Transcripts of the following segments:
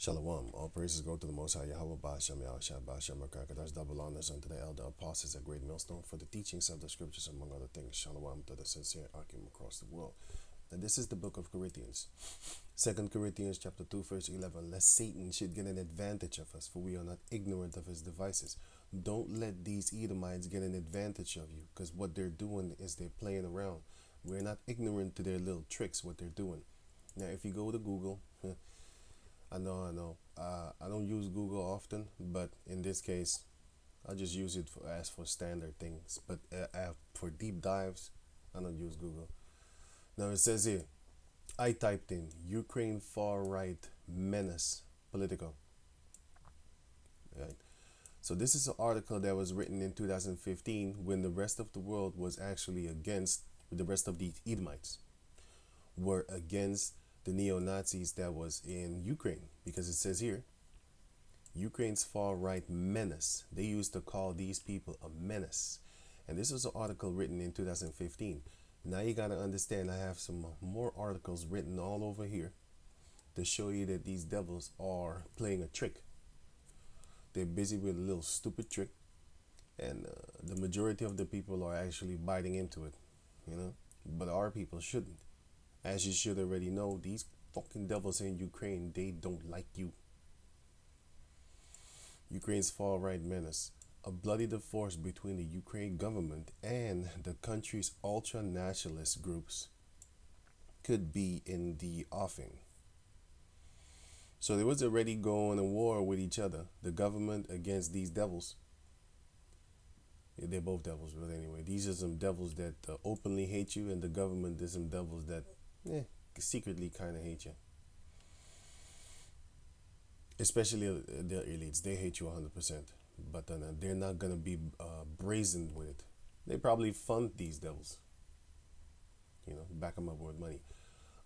Shalom. All praises go to the Most High Yahweh Ba'ashem Yahushua Ba'ashem Rakakadash. Double honors unto the elder apostles, a great millstone for the teachings of the scriptures, among other things. Shalom to the sincere Akim across the world. And this is the book of Corinthians. 2 Corinthians chapter 2, verse 11. Lest Satan should get an advantage of us, for we are not ignorant of his devices. Don't let these Edomites get an advantage of you, because what they're doing is they're playing around. We're not ignorant to their little tricks, what they're doing. Now, if you go to Google, I know. I don't use Google often, but in this case, I just use it as for standard things. But for deep dives, I don't use Google. Now it says here, I typed in Ukraine far right menace political. Right. So this is an article that was written in 2015 when the rest of the world was actually against, the rest of the Edomites were against the neo-Nazis that was in Ukraine, because it says here, Ukraine's far-right menace. They used to call these people a menace. And this was an article written in 2015. Now you got to understand, I have some more articles written all over here to show you that these devils are playing a trick. They're busy with a little stupid trick, and the majority of the people are actually biting into it, you know, but our people shouldn't. As you should already know, these fucking devils in Ukraine, they don't like you. Ukraine's far-right menace. A bloody divorce between the Ukraine government and the country's ultra-nationalist groups could be in the offing. So they was already going to war with each other. The government against these devils. Yeah, they're both devils, but anyway, these are some devils that openly hate you, and the government is some devils that secretly kind of hate you. Especially the elites, they hate you 100%. But they're not gonna be brazen with it. They probably fund these devils. You know, back them up with money.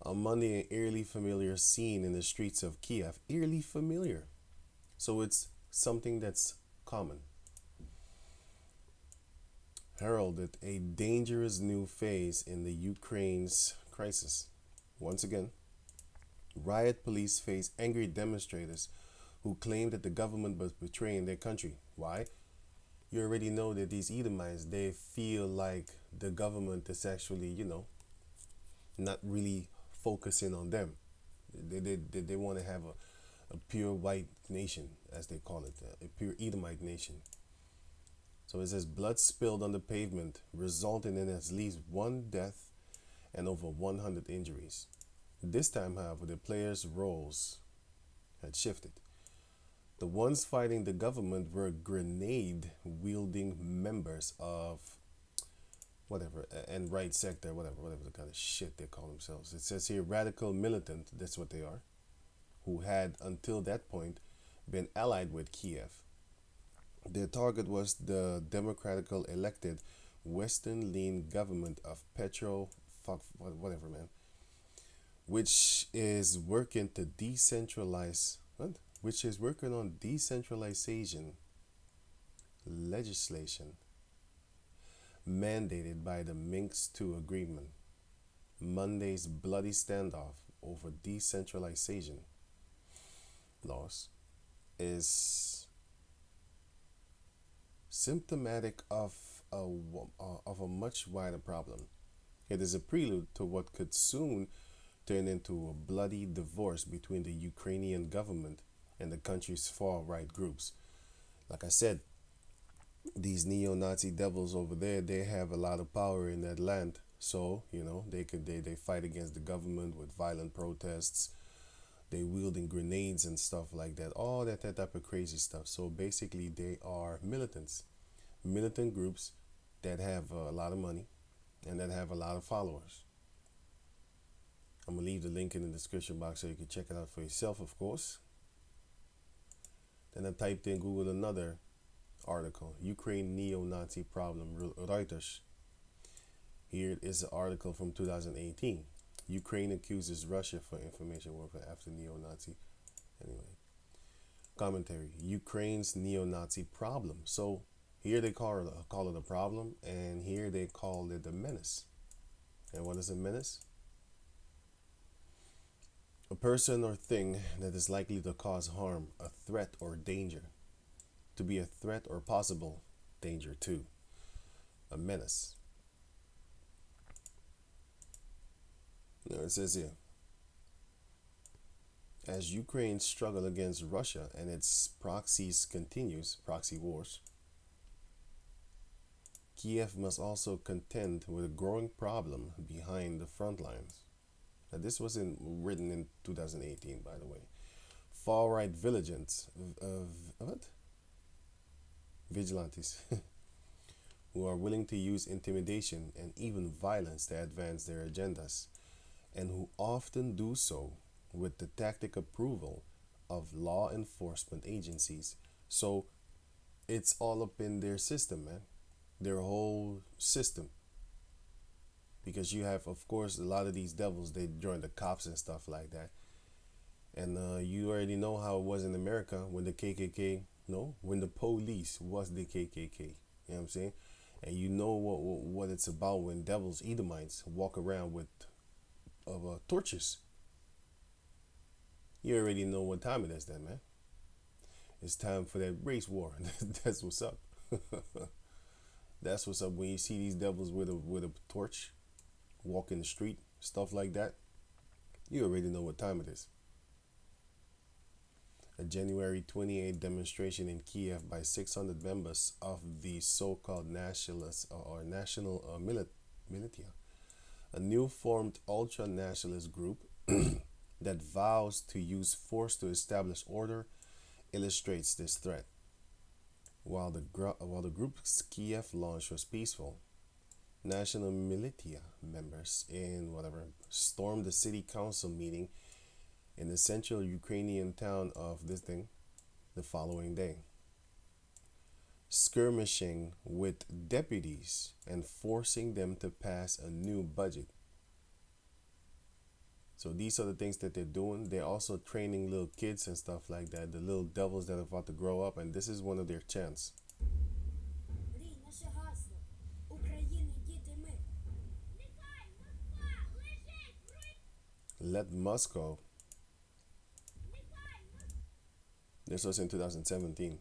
On Monday, an eerily familiar scene in the streets of Kiev. Eerily familiar. So it's something that's common. Heralded a dangerous new phase in the Ukraine's crisis. Once again, riot police face angry demonstrators who claim that the government was betraying their country. Why? You already know that these Edomites, they feel like the government is actually, you know, not really focusing on them. They want to have a pure white nation, as they call it, a pure Edomite nation. So it says blood spilled on the pavement, resulting in at least one death and over 100 injuries. This time, however, the players' roles had shifted. The ones fighting the government were grenade-wielding members of whatever, and right sector, whatever the kind of shit they call themselves. It says here, radical militant, that's what they are, who had, until that point, been allied with Kiev. Their target was the democratically elected Western-leaning government of whatever, man, which is working to decentralize, which is working on decentralization legislation mandated by the Minsk II agreement. Monday's bloody standoff over decentralization laws is symptomatic of a much wider problem. It is a prelude to what could soon turn into a bloody divorce between the Ukrainian government and the country's far-right groups. Like I said, these neo-Nazi devils over there, they have a lot of power in that land. So, you know, they fight against the government with violent protests. They wielding grenades and stuff like that. All that type of crazy stuff. So basically, they are militants. Militant groups that have a lot of money and that have a lot of followers. I'm going to leave the link in the description box so you can check it out for yourself, of course. Then I typed in Google another article, Ukraine neo-Nazi problem, Reuters. Here is an article from 2018. Ukraine accuses Russia for information warfare after neo-Nazi. Anyway, commentary, Ukraine's neo-Nazi problem. So here they call it a problem, and here they call it a menace. And what is a menace? A person or thing that is likely to cause harm, a threat or danger. To be a threat or possible danger too. A menace. Now it says here, as Ukraine's struggle against Russia and its proxies continues, proxy wars, Kiev must also contend with a growing problem behind the front lines. Now, this was written in 2018, by the way. Far-right what? Vigilantes who are willing to use intimidation and even violence to advance their agendas, and who often do so with the tacit approval of law enforcement agencies. So it's all up in their system, man. Their whole system. Because you have, of course, a lot of these devils, they join the cops and stuff like that. And you already know how it was in America when the KKK, no, when the police was the KKK. You know what I'm saying? And you know what it's about when devils, Edomites, walk around with torches. You already know what time it is then, man. It's time for that race war. That's what's up. That's what's up when you see these devils with a torch, walk in the street, stuff like that. You already know what time it is. A January 28 demonstration in Kiev by 600 members of the so-called nationalist or national militia, a new formed ultra-nationalist group that vows to use force to establish order, illustrates this threat. While the group's Kiev launch was peaceful, national militia members in whatever stormed the city council meeting in the central Ukrainian town of this thing the following day, skirmishing with deputies and forcing them to pass a new budget. So these are the things that they're doing. They're also training little kids and stuff like that, the little devils that are about to grow up, and this is one of their chants. Let Moscow, this was in 2017,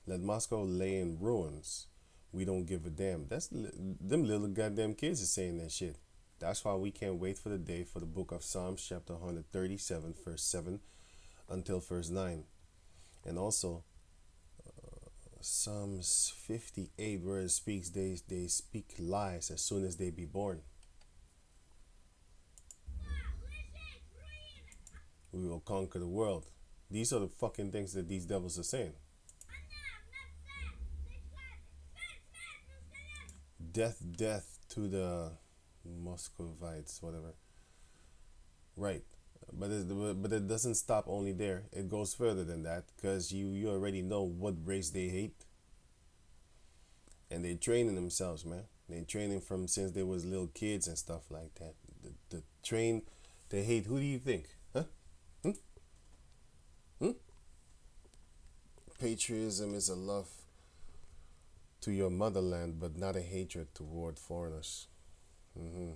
let Moscow lay in ruins. We don't give a damn. That's them little goddamn kids are saying that shit. That's why we can't wait for the day for the book of Psalms, chapter 137, verse 7 until verse 9. And also, Psalms 58, where it speaks, they speak lies as soon as they be born. We will conquer the world. These are the fucking things that these devils are saying. Death, death to the Muscovites, whatever. Right. But it doesn't stop only there. It goes further than that, because you already know what race they hate, and they're training themselves, man. They're training from since they was little kids and stuff like that. The train, they hate. Who do you think? Huh? Hmm? Hmm? Patriotism is a love to your motherland, but not a hatred toward foreigners. Mm-hmm.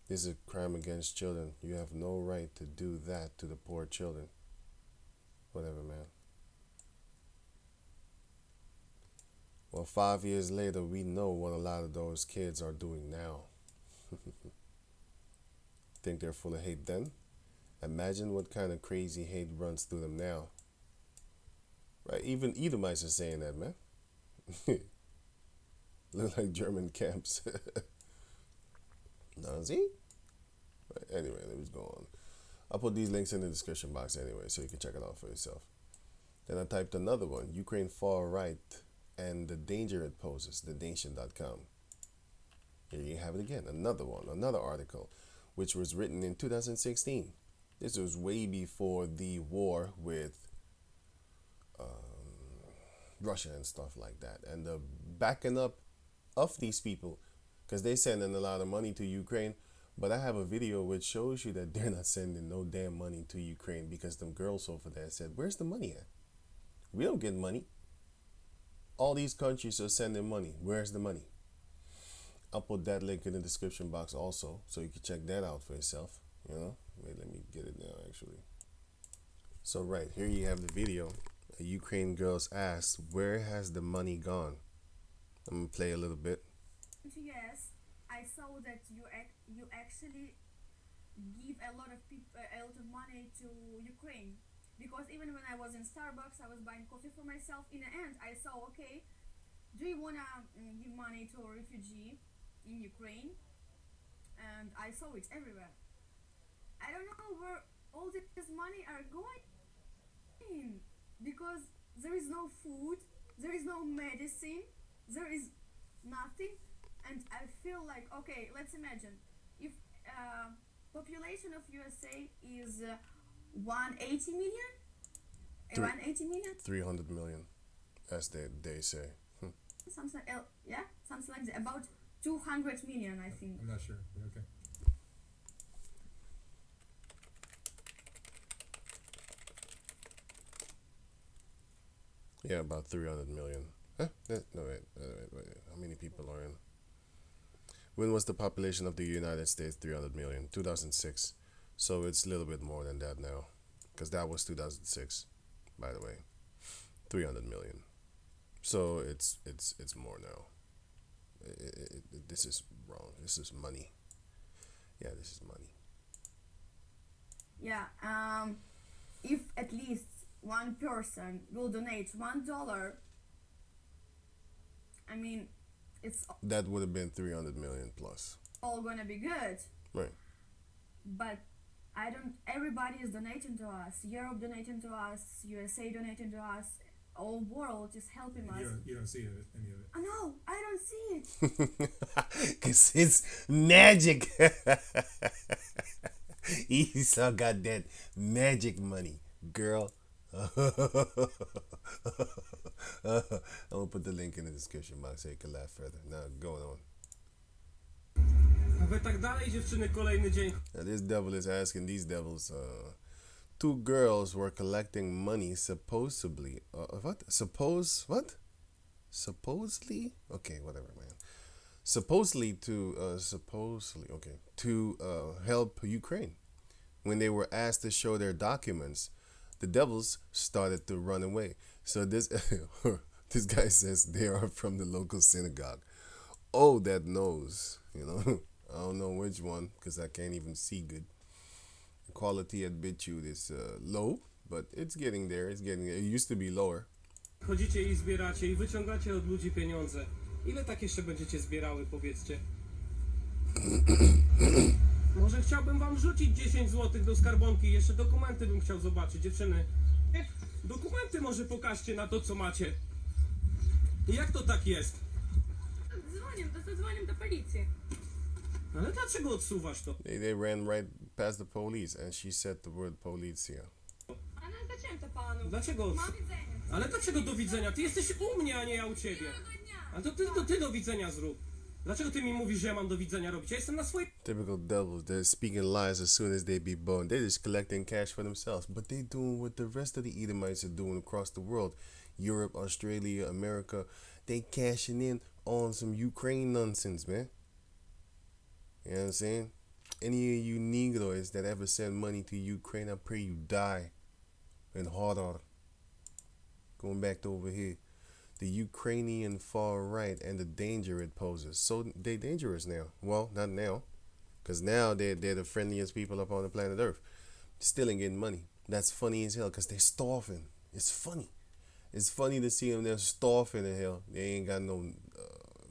This is a crime against children. You have no right to do that to the poor children. Whatever, man. Well, 5 years later, we know what a lot of those kids are doing now. Think they're full of hate then? Imagine what kind of crazy hate runs through them now. Right? Even Edomites are saying that, man. Look like German camps. Nazi? Right, anyway, let me go on. I'll put these links in the description box anyway, so you can check it out for yourself. Then I typed another one, Ukraine far right and the danger it poses, thenation.com. Here you have it again, another one, another article, which was written in 2016. This was way before the war with Russia and stuff like that, and the backing up of these people, because they sending a lot of money to Ukraine. But I have a video which shows you that they're not sending no damn money to Ukraine, because them girls over there said, where's the money at? We don't get money. All these countries are sending money. Where's the money? I'll put that link in the description box also, so you can check that out for yourself. You know, wait, let me get it now actually. So right here you have the video. A Ukraine girl's asked, "Where has the money gone?" I'm gonna play a little bit. Yes, I saw that you actually give a lot of people a lot of money to Ukraine, because even when I was in Starbucks, I was buying coffee for myself. In the end, I saw, okay, do you wanna give money to a refugee in Ukraine? And I saw it everywhere. I don't know where all this money are going, because there is no food, there is no medicine, there is nothing. And I feel like, okay, let's imagine if population of USA is 180 million, Three, 180 million, 300 million, as they say. something yeah, something like that, about 200 million, I think. I'm not sure. Okay. Yeah, about 300 million. Huh? No, wait. How many people are in? When was the population of the United States 300 million? 2006. So it's a little bit more than that now. Because that was 2006, by the way. 300 million. So it's more now. This is wrong. This is money. Yeah, this is money. Yeah, if at least one person will donate $1, I mean, it's That would have been 300 million plus. all gonna be good. Right. But I don't. Everybody is donating to us. Europe donating to us. USA donating to us. All world is helping us. You don't see any of it. No, I don't see it. Cause it's magic. Esau got that magic money, girl. I'm gonna put the link in the description box so you can laugh further. Now going on. A wy tak dalej, dziewczyny, kolejny dzień. Now this devil is asking these devils. Two girls were collecting money supposedly. What? What? Supposedly? Okay, whatever, man. Supposedly to help Ukraine. When they were asked to show their documents, the devils started to run away. So this this guy says they are from the local synagogue. Oh, that nose, you know. I don't know which one because I can't even see good. The quality at BitChute is low, but it's getting there. It's getting there. It used to be lower. Chodzicie i zbieracie i wyciągacie od ludzi pieniądze. Ile tak jeszcze będziecie zbierały, powiedzcie? Może chciałbym wam wrzucić 10 zł do skarbonki. Jeszcze dokumenty bym chciał zobaczyć, dziewczyny. Dokumenty może pokażcie na to, co macie. Jak to tak jest? Dzwonię do policji. Ale dlaczego odsuwasz to? They ran right past the police, and she said the word police here. Ale zачем to panu? Dlaczego? Mam widzenie. Ale dlaczego do widzenia? Ty jesteś u mnie, a nie ja u ciebie. Ale to ty do widzenia zrób. Dlaczego ty mi mówisz, że ja mam do widzenia robić? Ja jestem na swojej... Typical devils. They're speaking lies as soon as they be born. They're just collecting cash for themselves. But they doing what the rest of the Edomites are doing across the world. Europe, Australia, America. They cashing in on some Ukraine nonsense, man. You know what I'm saying? Any of you Negroes that ever send money to Ukraine, I pray you die in horror. Going back to over here. The Ukrainian far right and the danger it poses. So they're dangerous now. Well, not now. Because now they're the friendliest people up on the planet Earth. Still ain't getting money. That's funny as hell because they're starving. It's funny. It's funny to see them. They're starving in hell. They ain't got no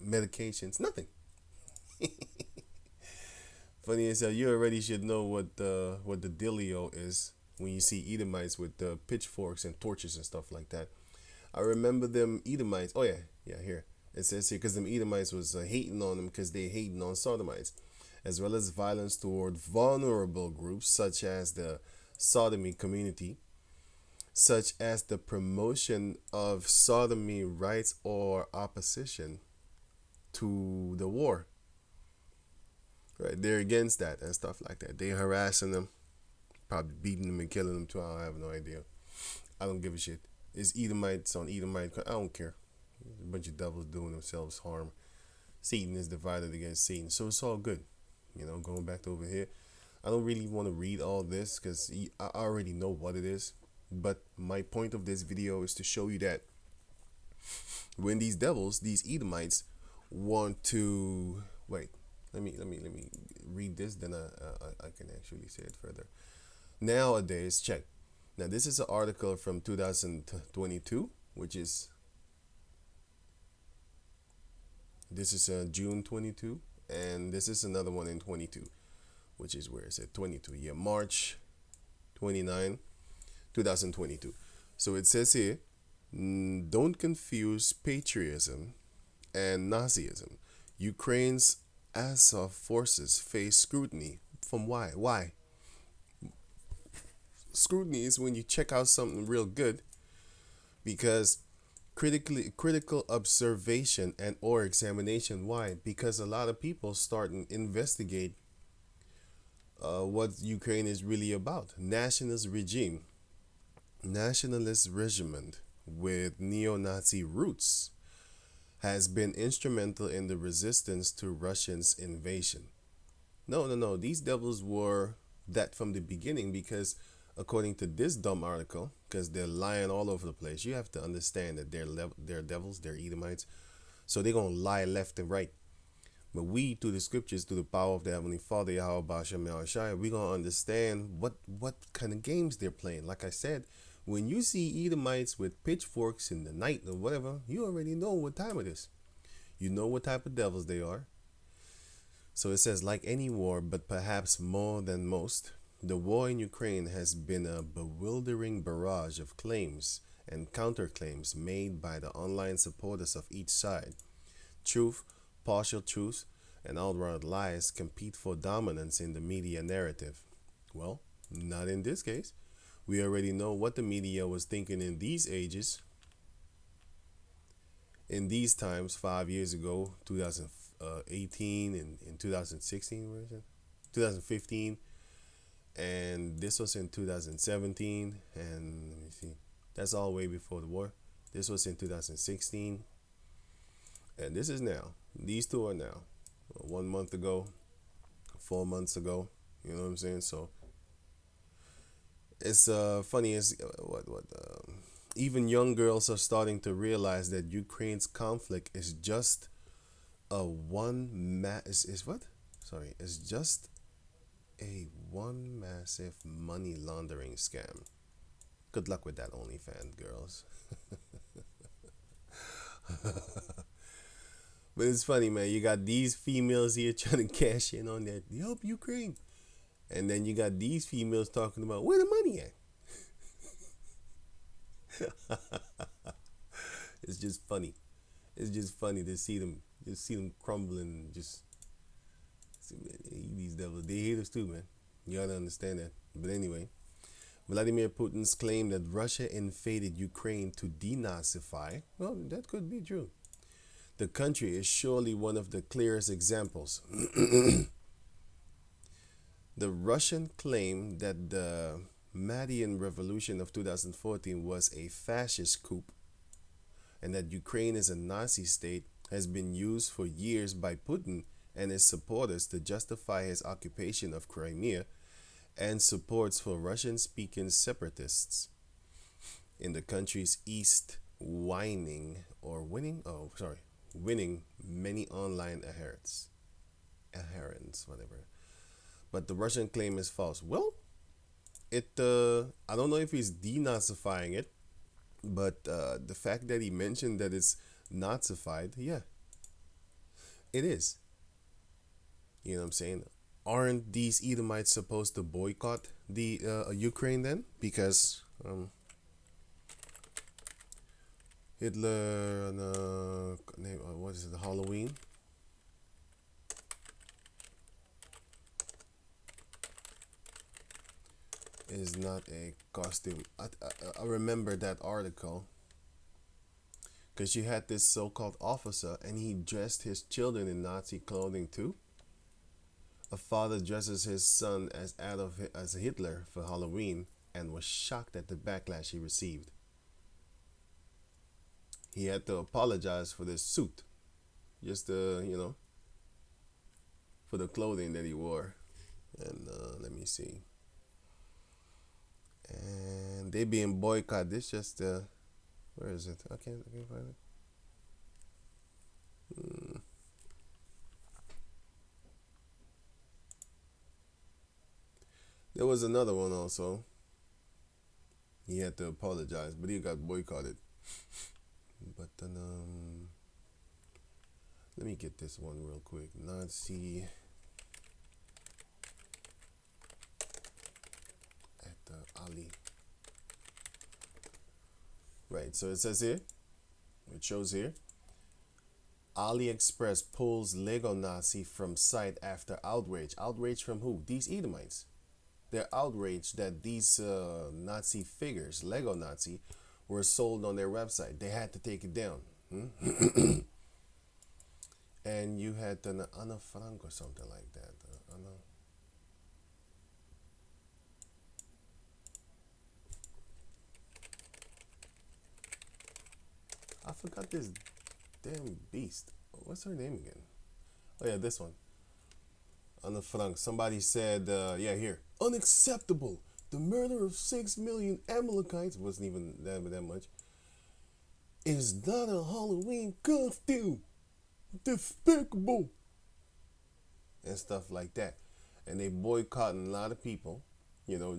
medications. Nothing. Funny as hell. You already should know what the dealio is when you see Edomites with pitchforks and torches and stuff like that. I remember them Edomites. Oh yeah, here it says here because them Edomites was hating on them because they hating on Sodomites, as well as violence toward vulnerable groups such as the sodomy community, such as the promotion of sodomy rights or opposition to the war. Right, they're against that and stuff like that. They harassing them, probably beating them and killing them too. I have no idea. I don't give a shit. It's Edomites on Edomite. I don't care. A bunch of devils doing themselves harm. Satan is divided against Satan. So it's all good. Going back to over here. I don't really want to read all this because I already know what it is. But my point of this video is to show you that when these devils, these Edomites, want to wait. Let me read this. Then I can actually say it further. Nowadays, check. Now this is an article from 2022, which is June 22, and this is another one in 22, which is where it said 22. Yeah, March 29, 2022. So it says here, don't confuse patriotism and Nazism. Ukraine's Azov forces face scrutiny. From why? Why? Scrutiny is when you check out something real good because critical observation and or examination. Why? Because a lot of people start and investigate what Ukraine is really about. Nationalist regime with neo-Nazi roots has been instrumental in the resistance to Russia's invasion. No. These devils were that from the beginning because according to this dumb article, because they're lying all over the place, you have to understand that they're devils, they're Edomites, so they're going to lie left and right. But we, through the scriptures, through the power of the Heavenly Father, Yahweh Bashem Yahushua, we're going to understand what kind of games they're playing. Like I said, when you see Edomites with pitchforks in the night or whatever, you already know what time it is. You know what type of devils they are. So it says, like any war, but perhaps more than most, the war in Ukraine has been a bewildering barrage of claims and counterclaims made by the online supporters of each side. Truth, partial truth, and outright lies compete for dominance in the media narrative. Well, not in this case. We already know what the media was thinking in these ages, in these times, 5 years ago, 2018 and in 2016, where is it? 2015, and this was in 2017, and let me see, that's all way before the war. This was in 2016, and this is now. These two are now. 1 month ago, 4 months ago, you know what I'm saying? So it's funny as even young girls are starting to realize that Ukraine's conflict is just it's just a one massive money laundering scam. Good luck with that, OnlyFans girls. But it's funny, man. You got these females here trying to cash in on that. Help Ukraine. And then you got these females talking about where the money at. It's just funny. It's just funny to see them crumbling. These devils, they hate us too, man. You gotta understand that. But anyway, Vladimir Putin's claim that Russia invaded Ukraine to denazify, well, that could be true. The country is surely one of the clearest examples. The Russian claim that the Maidan Revolution of 2014 was a fascist coup and that Ukraine is a Nazi state has been used for years by Putin and his supporters to justify his occupation of Crimea and supports for Russian-speaking separatists in the country's east winning many online adherents, whatever. But the Russian claim is false. Well, I don't know if he's denazifying it, but the fact that he mentioned that it's Nazified, yeah, it is. You know what I'm saying? Aren't these Edomites supposed to boycott the Ukraine then? Because Hitler on what is it? Halloween. Is not a costume. I remember that article because you had this so-called officer and he dressed his children in Nazi clothing too. A father dresses his son as Hitler for Halloween and was shocked at the backlash he received. He had to apologize for this suit. just for the clothing that he wore. And let me see. And they being boycotted. This just where is it? I can't find it. There was another one also. He had to apologize, but he got boycotted. But then let me get this one real quick. Nazi at Ali. Right, so it says here, it shows here, AliExpress pulls Lego Nazi from site after outrage. Outrage from who? These Edomites. They're outraged that these Nazi figures, Lego Nazi, were sold on their website. They had to take it down. And you had an Anna Frank or something like that. I forgot this damn beast. What's her name again? Oh yeah, this one. Anna Frank. Somebody said, yeah, here. Unacceptable. The murder of 6 million Amalekites wasn't even that much. Is not a Halloween costume. Despicable. And stuff like that. And they boycotting a lot of people,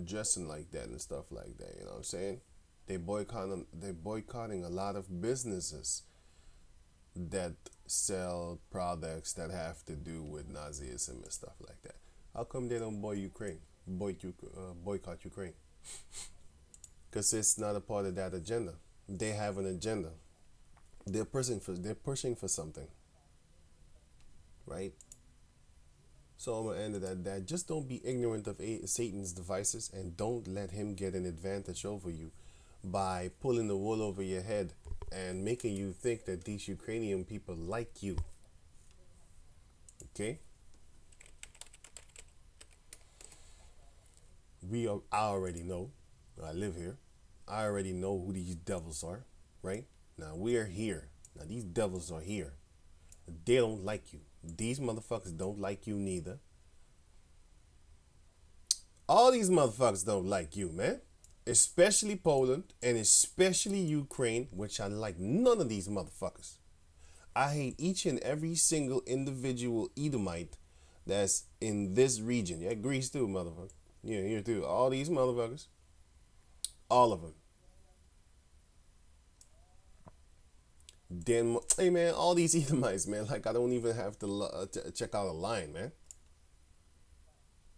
dressing like that and stuff like that. You know what I'm saying? They're boycotting a lot of businesses that sell products that have to do with Nazism and stuff like that. How come they don't boycott Ukraine? Because it's not a part of that agenda. They have an agenda. They're pushing for something, right? So I'm gonna end it at that. Just don't be ignorant of Satan's devices, and don't let him get an advantage over you by pulling the wool over your head and making you think that these Ukrainian people like you. Okay? I already know. I live here. I already know who these devils are, right? Now we are here. Now these devils are here. They don't like you. These motherfuckers don't like you neither. All these motherfuckers don't like you, man. Especially Poland and especially Ukraine, which I like none of these motherfuckers. I hate each and every single individual Edomite that's in this region. Yeah, Greece too, motherfucker. Yeah, here too. All these motherfuckers. All of them. Hey man, all these Edomites, man. Like I don't even have to check out a line, man.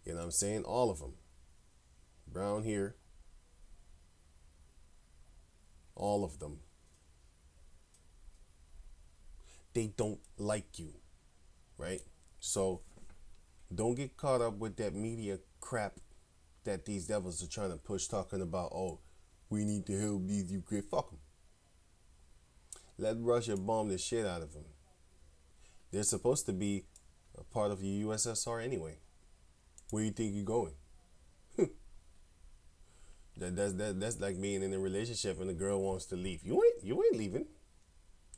You know what I'm saying? All of them. Brown here. All of them. They don't like you, right? So don't get caught up with that media crap that these devils are trying to push, talking about, oh, we need to help these Ukraine. Fuck them. Let Russia bomb the shit out of them. They're supposed to be a part of the USSR anyway. Where do you think you're going? That's like being in a relationship and the girl wants to leave. You ain't leaving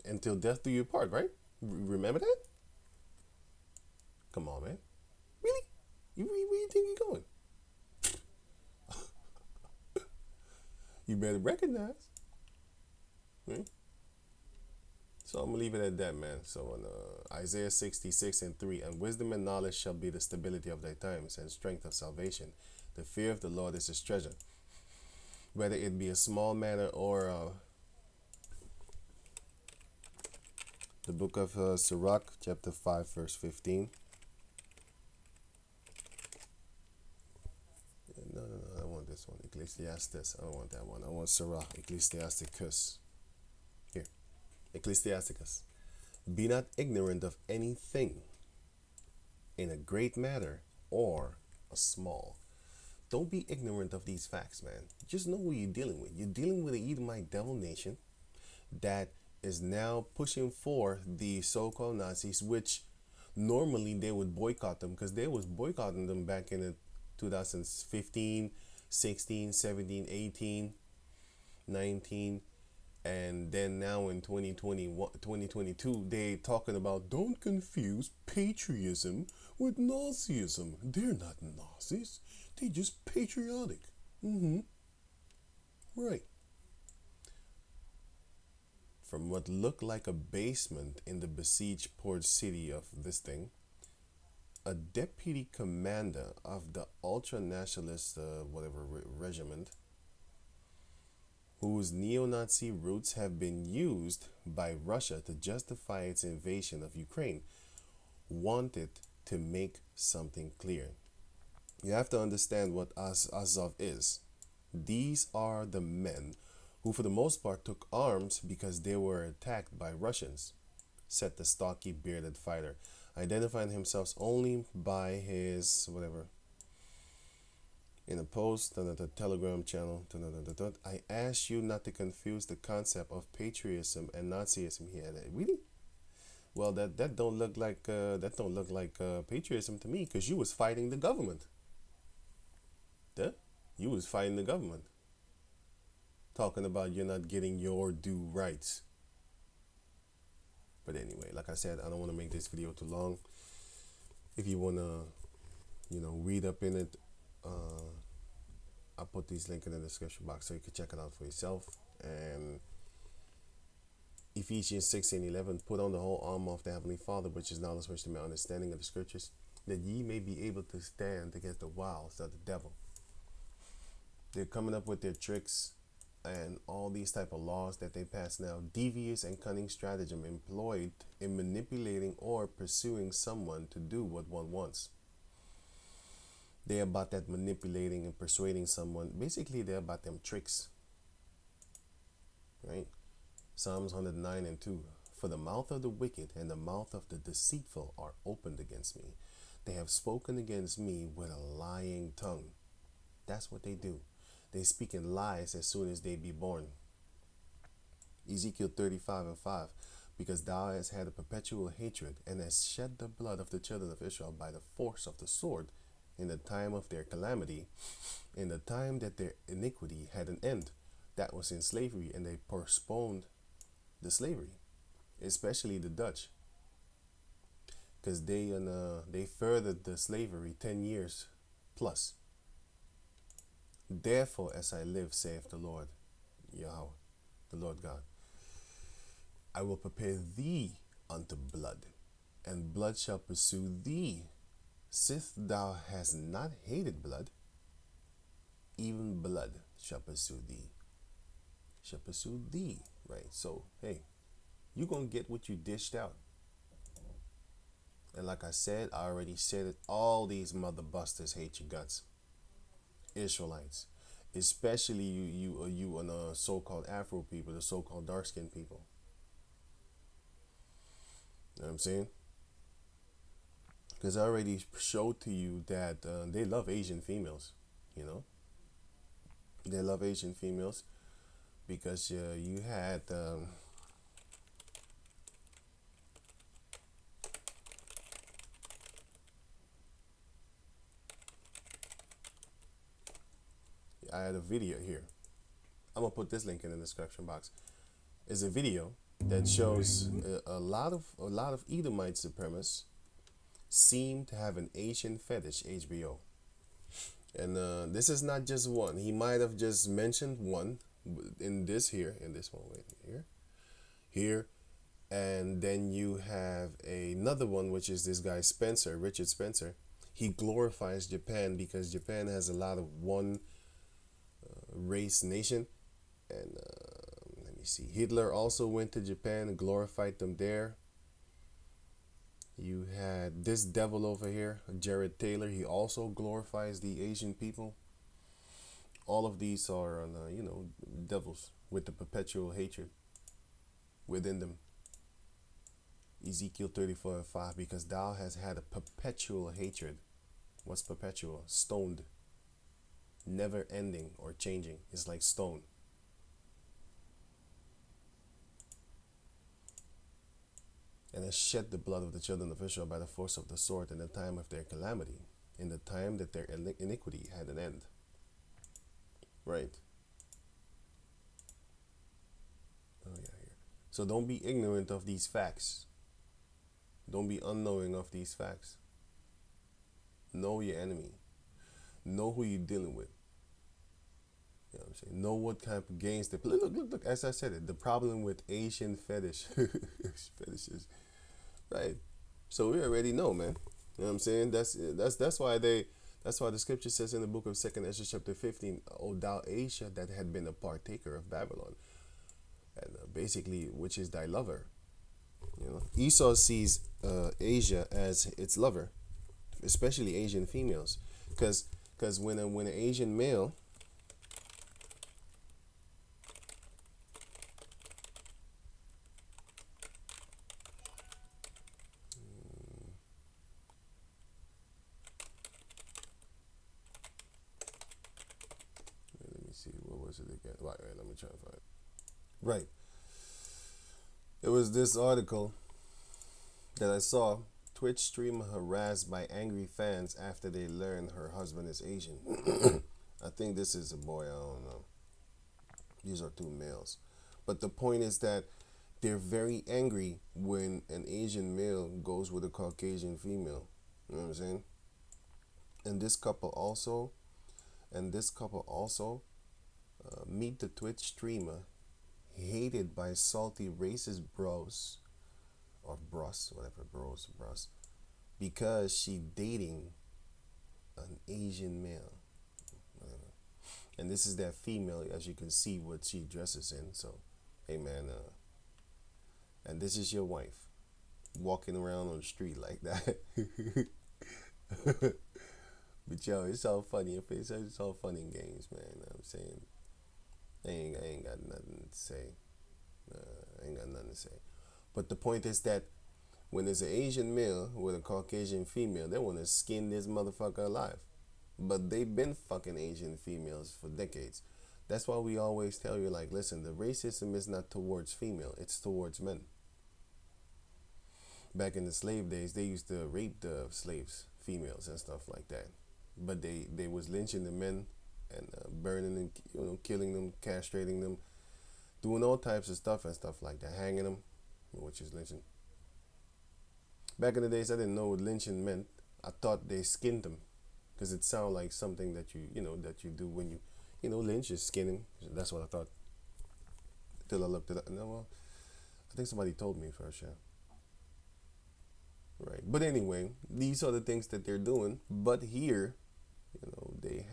until death do you part, right? Remember that? Come on, man. Really? Where do you think you're going? You better recognize. Hmm? So I'm going to leave it at that, man. So on Isaiah 66:3, and wisdom and knowledge shall be the stability of thy times and strength of salvation. The fear of the Lord is his treasure. Whether it be a small matter or the book of Sirach, chapter 5, verse 15. No, I don't want this one. Ecclesiastes. I don't want that one. I want Sirach, Ecclesiasticus. Here. Ecclesiasticus. Be not ignorant of anything in a great matter or a small. Don't be ignorant of these facts, man. Just know who you're dealing with. You're dealing with an Edomite devil nation that is now pushing for the so-called Nazis, which normally they would boycott them because they was boycotting them back in 2015, 16, 17, 18, 19, And then now in 2021, 2022, they talking about don't confuse patriotism with Nazism. They're not Nazis. They just patriotic. Mm-hmm. Right. From what looked like a basement in the besieged port city of this thing, a deputy commander of the ultra-nationalist regiment, whose neo-Nazi roots have been used by Russia to justify its invasion of Ukraine, wanted to make something clear. You have to understand what Azov is. These are the men who for the most part took arms because they were attacked by Russians, said the stocky bearded fighter, identifying himself only by his whatever. In a post on the Telegram channel, I asked you not to confuse the concept of patriotism and Nazism here. Really? Well, that don't look like patriotism to me, because you was fighting the government. Yeah? You was fighting the government, talking about you're not getting your due rights. But anyway, like I said, I don't want to make this video too long. If you want to, read up in it, I'll put these links in the description box so you can check it out for yourself. And Ephesians 6:11, put on the whole armor of the Heavenly Father, which is knowledge, wisdom, and understanding of the scriptures, that ye may be able to stand against the wiles of the devil. They're coming up with their tricks and all these type of laws that they pass now, devious and cunning stratagem employed in manipulating or pursuing someone to do what one wants. They're about that manipulating and persuading someone. Basically, they're about them tricks, right? Psalms 109:2. For the mouth of the wicked and the mouth of the deceitful are opened against me. They have spoken against me with a lying tongue. That's what they do. They speak in lies as soon as they be born. Ezekiel 35:5. Because thou hast had a perpetual hatred and hast shed the blood of the children of Israel by the force of the sword in the time of their calamity, in the time that their iniquity had an end. That was in slavery, and they postponed the slavery, especially the Dutch, because they furthered the slavery 10 years plus. Therefore, as I live, saith the Lord Yahweh, the Lord God, I will prepare thee unto blood, and blood shall pursue thee. Sith thou hast not hated blood, even blood shall pursue thee. Shall pursue thee, right? So, hey, you're going to get what you dished out. And like I said, I already said it, all these mother busters hate your guts. Israelites, especially you and the so-called Afro people, the so-called dark-skinned people. You know what I'm saying? Because I already showed to you that they love Asian females, They love Asian females because you had... I had a video here. I'm gonna put this link in the description box. It's a video that shows a lot of Edomite supremacists seem to have an Asian fetish. HBO, and this is not just one. He might have just mentioned one in this one. Wait, here, and then you have another one, which is this guy Spencer, Richard Spencer. He glorifies Japan because Japan has a lot of one race nation, and let me see, Hitler also went to Japan and glorified them there. You had this devil over here, Jared Taylor. He also glorifies the Asian people. All of these are devils with the perpetual hatred within them. Ezekiel 34:5, because thou hast had a perpetual hatred. What's perpetual? Stoned, never ending or changing. It's like stone. And has shed the blood of the children of Israel by the force of the sword in the time of their calamity, in the time that their iniquity had an end. Right. So don't be ignorant of these facts. Don't be unknowing of these facts. Know your enemy. Know who you're dealing with. You know what I'm saying? Know what kind of games they play. Look, as I said it, the problem with Asian fetishes, right? So we already know, man. You know what I'm saying? That's why the scripture says in the book of 2nd Ezra chapter 15, O thou Asia that had been a partaker of Babylon, and basically, which is thy lover. You know, Esau sees Asia as its lover, especially Asian females, because when an Asian male, let me see, what was it again? Right, let me try to find it. Right, it was this article that I saw. Twitch streamer harassed by angry fans after they learned her husband is Asian. I think this is a boy, I don't know. These are two males. But the point is that they're very angry when an Asian male goes with a Caucasian female. You know what I'm saying? And this couple also, meet the Twitch streamer, hated by salty racist bros, or bros, whatever, bros, because she dating an Asian male. Whatever. And this is that female, as you can see what she dresses in. So, hey man, and this is your wife walking around on the street like that. But yo, it's all funny. It's all funny in games, man. You know what I'm saying? I ain't got nothing to say. I ain't got nothing to say. But the point is that when there's an Asian male with a Caucasian female, they want to skin this motherfucker alive. But they've been fucking Asian females for decades. That's why we always tell you, like, listen, the racism is not towards female, it's towards men. Back in the slave days, they used to rape the slaves, females and stuff like that. But they was lynching the men and burning them, killing them, castrating them, doing all types of stuff and stuff like that, hanging them, which is lynching. Back in the days, I didn't know what lynching meant. I thought they skinned them, because it sounded like something that that you do when you lynch is skinning. That's what I thought. Till I looked it up. No, well, I think somebody told me first, yeah. Right. But anyway, these are the things that they're doing. But here, they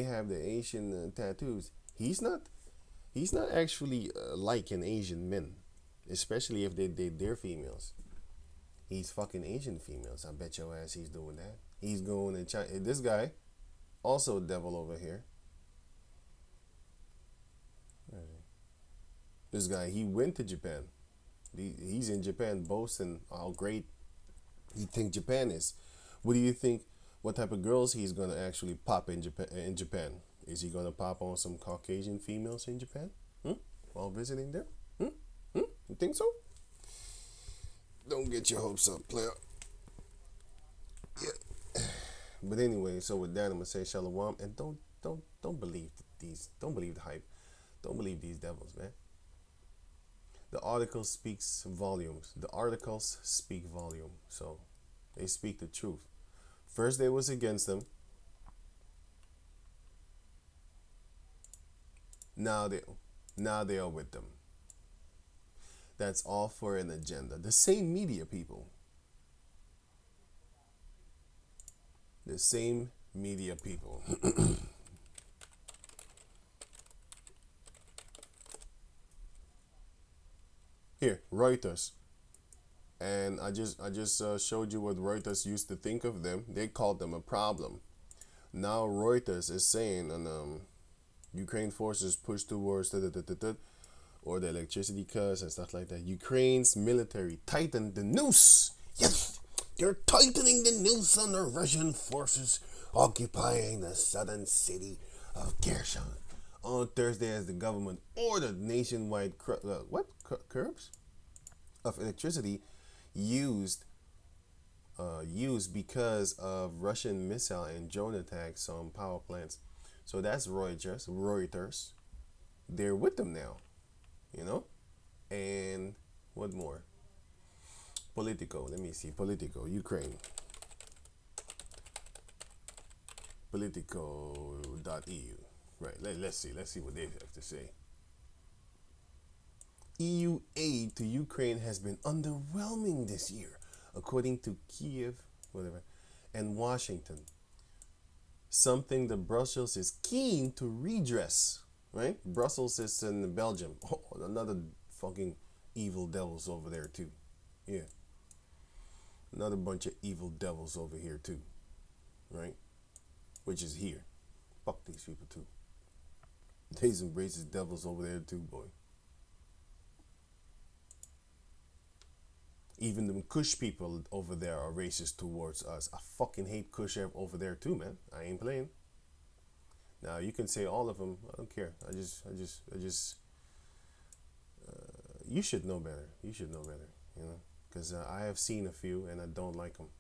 have the Asian tattoos. He's not actually like an Asian men, especially if they date their females. He's fucking Asian females. I bet your ass he's doing that. He's going and China. This guy, also devil over here. This guy, he went to Japan. He's in Japan boasting how great he think Japan is. What do you think? What type of girls he's gonna actually pop in Japan? Is he gonna pop on some Caucasian females in Japan? While visiting there? You think so? Don't get your hopes up, player. Yeah. But anyway, so with that, I'm gonna say shalom, and don't believe don't believe the hype. Don't believe these devils, man. The article speaks volumes. The articles speak volume. So they speak the truth. First they was against them. Now they are with them. That's all for an agenda. The same media people. The same media people. Here, Reuters. And I just showed you what Reuters used to think of them. They called them a problem. Now Reuters is saying, Ukraine forces push towards or the electricity cuts and stuff like that. Ukraine's military tightened the noose. Yes, they're tightening the noose on the Russian forces occupying the southern city of Kherson on Thursday, as the government ordered nationwide curbs of electricity used because of Russian missile and drone attacks on power plants. So that's Reuters. They're with them now, And what more? Politico. Let me see. Politico. Ukraine. Politico.eu. Right. Let's see. Let's see what they have to say. EU aid to Ukraine has been underwhelming this year, according to Kiev, whatever, and Washington. Something that Brussels is keen to redress. Right? Brussels is in Belgium. Oh, another fucking evil devils over there too. Yeah. Another bunch of evil devils over here too. Right? Which is here. Fuck these people too. These embraces devils over there too, boy. Even them Kush people over there are racist towards us. I fucking hate Kush over there too, man. I ain't playing. Now you can say all of them. I don't care. I just. You should know better. You should know better. You know, because I have seen a few and I don't like them.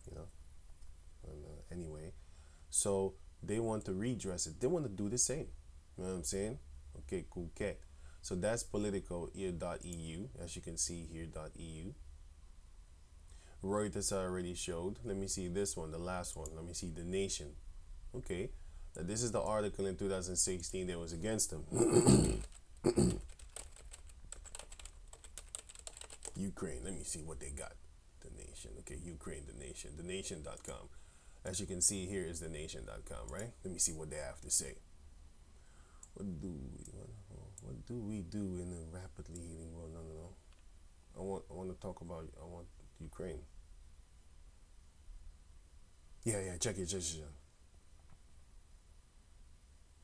You know. And, anyway, so they want to redress it. They want to do the same. You know what I'm saying? Okay, cool, cat. So that's politico.eu, as you can see here, .eu. Reuters I already showed. Let me see this one, the last one. Let me see The Nation. Okay, now this is the article in 2016 that was against them. Ukraine, let me see what they got. The Nation, okay, Ukraine, The Nation, thenation.com. As you can see here is thenation.com, right? Let me see what they have to say. What do we do in a rapidly heating world? No. I want to talk about. I want Ukraine. Yeah. Check it.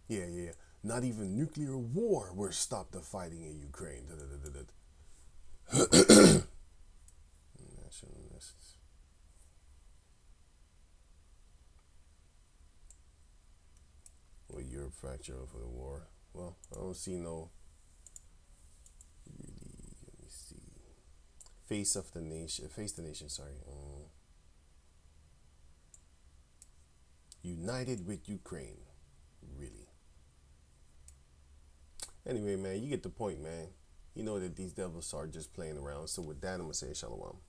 Yeah. Not even nuclear war will stop the fighting in Ukraine. Nationalists. Well, Europe fracture over the war. Well, I don't see no. Really, let me see. Face the nation. Sorry. United with Ukraine. Really. Anyway, man, you get the point, man. You know that these devils are just playing around. So with that, I'm gonna say shalom.